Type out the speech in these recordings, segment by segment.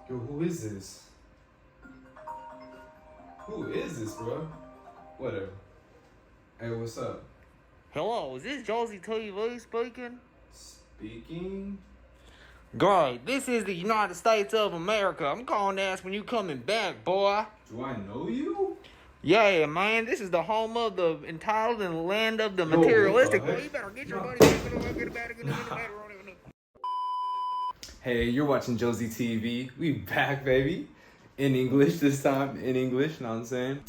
Yo, who is this? Who is this, bro? Whatever. Hey, what's up? Hello, is this Jozy TV speaking? Speaking? Great, this is the United States of America. I'm calling to ask when you coming back, boy. Do I know you? Yeah, man, this is the home of the entitled and land of the Yo, materialistic. what the Boy, heck? you better get your No. buddy back in the better. Hey, you're watching Jozy TV. We back, baby. In English this time. In English, know what I'm saying?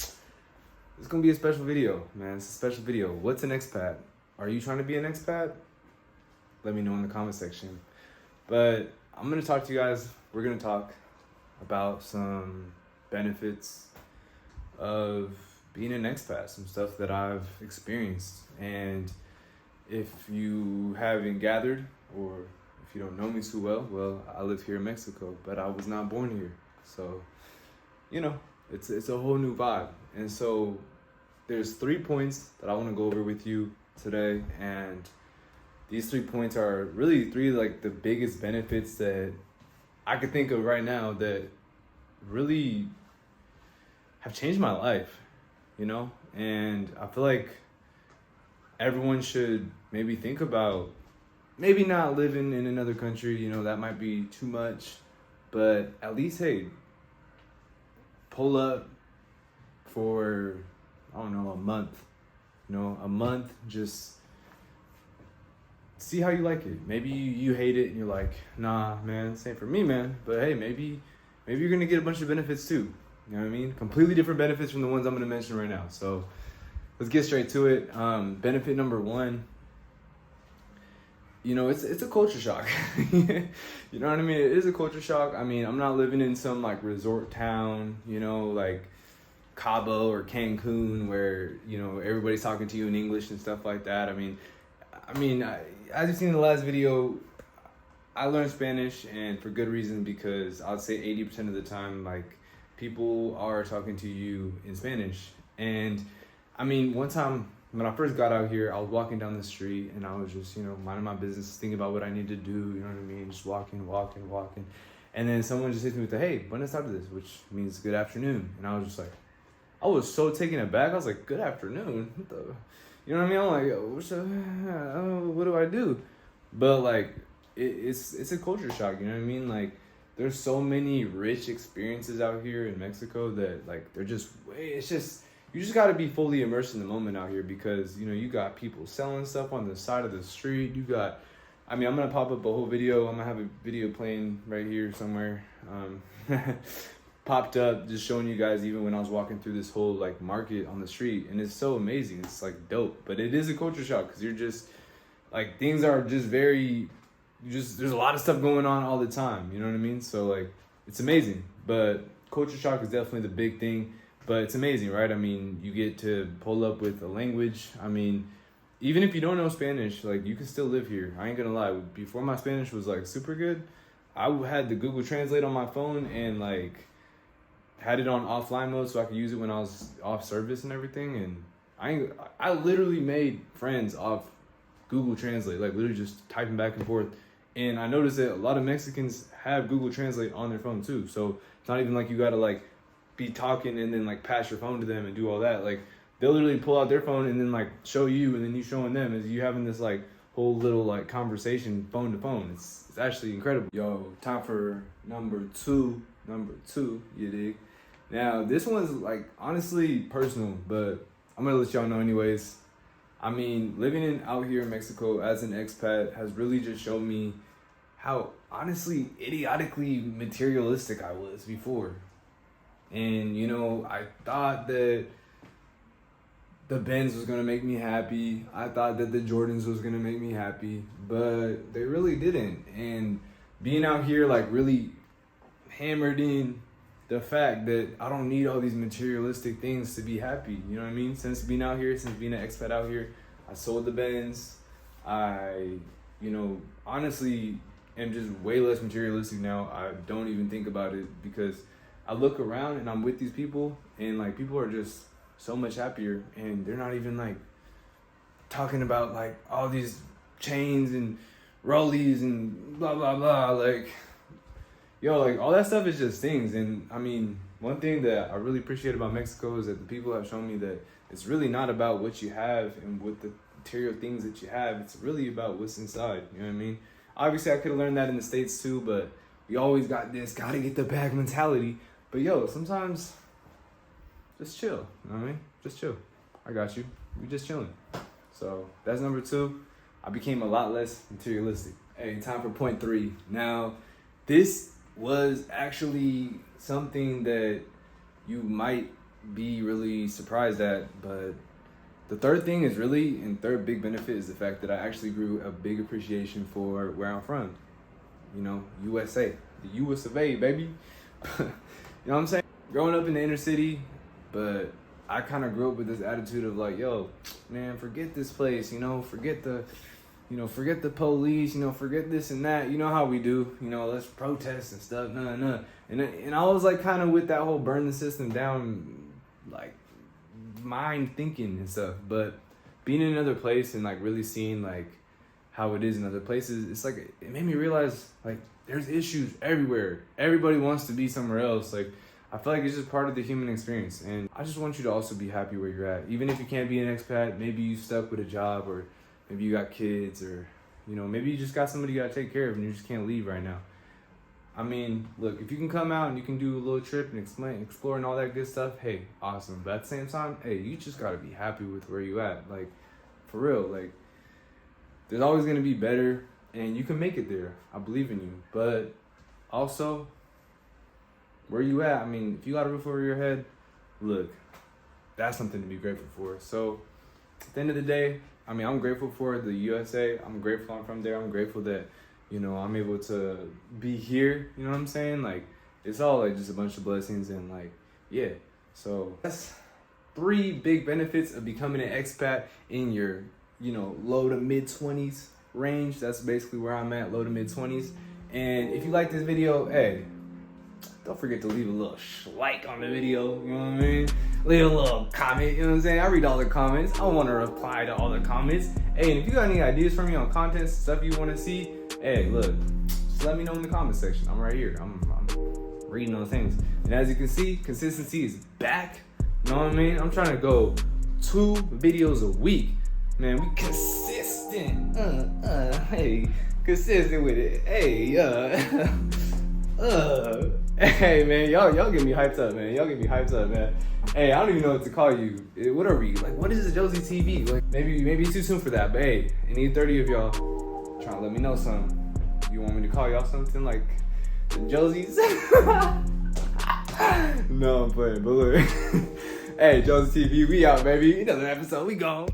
It's gonna be a special video, man. It's a special video. What's an expat? Are you trying to be an expat? Let me know in the comment section. But I'm gonna talk to you guys. We're gonna talk about some benefits of being an expat, some stuff that I've experienced. And if you haven't gathered, or if you don't know me too well, I live here in Mexico, but I was not born here. So, you know, it's a whole new vibe. And so there's 3 points that I want to go over with you today. And these 3 points are really 3 like the biggest benefits that I could think of right now that really have changed my life, you know? And I feel like everyone should maybe think about maybe not living in another country, you know, that might be too much, but at least, hey, pull up for, I don't know, a month, just see how you like it. Maybe you hate it and you're like, nah, man, this ain't for me, man. But hey, maybe you're gonna get a bunch of benefits too. You know what I mean? Completely different benefits from the ones I'm gonna mention right now. So let's get straight to it. Benefit number 1, you know, it's a culture shock. You know what I mean? It is a culture shock. I mean, I'm not living in some like resort town, you know, like Cabo or Cancun where, you know, everybody's talking to you in English and stuff like that. I mean, as you've seen in the last video, I learned Spanish, and for good reason, because I'd say 80% of the time, like, people are talking to you in Spanish. And I mean, one time when I first got out here, I was walking down the street and I was just, you know, minding my business, thinking about what I need to do, you know what I mean? Just walking. And then someone just hits me with the, hey, buenas tardes, which means good afternoon. And I was just like, I was so taken aback. I was like, good afternoon? What the, you know what I mean? I'm like, what do I do? But like, it's a culture shock, you know what I mean? Like, there's so many rich experiences out here in Mexico that like, they're just, you just got to be fully immersed in the moment out here, because, you know, you got people selling stuff on the side of the street. You got, I mean, I'm going to pop up a whole video. I'm going to have a video playing right here somewhere. Popped up, just showing you guys even when I was walking through this whole like market on the street. And it's so amazing. It's like dope. But it is a culture shock, because you're just, like, things are just very, there's a lot of stuff going on all the time. You know what I mean? So like, it's amazing. But culture shock is definitely the big thing. But it's amazing, right? I mean, you get to pull up with a language. I mean, even if you don't know Spanish, like, you can still live here. I ain't gonna lie. Before my Spanish was like super good, I had the Google Translate on my phone and like had it on offline mode so I could use it when I was off service and everything. And I literally made friends off Google Translate, like literally just typing back and forth. And I noticed that a lot of Mexicans have Google Translate on their phone too. So it's not even like you gotta like be talking and then like pass your phone to them and do all that. Like, they'll literally pull out their phone and then like show you, and then you showing them, as you having this like whole little like conversation phone to phone. It's actually incredible. Yo, time for number two, you dig? Now, this one's like honestly personal, but I'm gonna let y'all know anyways. I mean, living out here in Mexico as an expat has really just shown me how honestly idiotically materialistic I was before. And, you know, I thought that the Benz was going to make me happy. I thought that the Jordans was going to make me happy, but they really didn't. And being out here, like, really hammered in the fact that I don't need all these materialistic things to be happy. You know what I mean? Since being out here, since being an expat out here, I sold the Benz. I, you know, honestly am just way less materialistic now. I don't even think about it, because I look around and I'm with these people, and like, people are just so much happier, and they're not even like talking about like all these chains and rollies and blah blah blah. Like, yo, like all that stuff is just things. And I mean, one thing that I really appreciate about Mexico is that the people have shown me that it's really not about what you have and what the material things that you have. It's really about what's inside. You know what I mean? Obviously, I could have learned that in the States too, but we always got this gotta get the bag mentality. But yo, sometimes just chill. You know what I mean? Just chill. I got you. We just chilling. So that's number 2. I became a lot less materialistic. Hey, time for point 3. Now, this was actually something that you might be really surprised at, but the third thing is really, and third big benefit is the fact that I actually grew a big appreciation for where I'm from. You know, USA. The US of A, baby. You know what I'm saying? Growing up in the inner city, but I kind of grew up with this attitude of like, yo, man, forget this place, you know, forget the police, you know, forget this and that. You know how we do, you know, let's protest and stuff, nah. And I was like kind of with that whole burn the system down, like, mind thinking and stuff. But being in another place and like really seeing like how it is in other places, it's like, it made me realize like there's issues everywhere. Everybody wants to be somewhere else. Like, I feel like it's just part of the human experience. And I just want you to also be happy where you're at. Even if you can't be an expat, maybe you stuck with a job, or maybe you got kids, or, you know, maybe you just got somebody you gotta take care of and you just can't leave right now. I mean, look, if you can come out and you can do a little trip and explore and all that good stuff, hey, awesome. But at the same time, hey, you just gotta be happy with where you at. Like, for real, like, there's always gonna be better and you can make it there. I believe in you. But also, where you at, I mean, if you got a roof over your head, look, that's something to be grateful for. So at the end of the day, I mean, I'm grateful for the USA. I'm grateful I'm from there. I'm grateful that, you know, I'm able to be here. You know what I'm saying? Like, it's all like just a bunch of blessings and like, yeah. So that's 3 big benefits of becoming an expat in your, you know, low to mid 20s range. That's basically where I'm at, low to mid 20s. And if you like this video, hey, don't forget to leave a little like on the video, you know what I mean? Leave a little comment, you know what I'm saying? I read all the comments. I want to reply to all the comments. Hey, and if you got any ideas for me on content, stuff you want to see, hey, look, just let me know in the comment section. I'm right here. I'm reading those things. And as you can see, consistency is back. You know what I mean? I'm trying to go 2 videos a week. Man, we consistent. Hey, consistent with it. Hey, hey man, y'all get me hyped up, man. Y'all get me hyped up, man. Hey, I don't even know what to call you. What are we? Like, what is the Jozy TV? Like, maybe it's too soon for that. But hey, any 30 of y'all trying to let me know something. You want me to call y'all something like the Josies? No, I'm playing. But look, hey, Jozy TV, we out, baby. Another episode, we gone.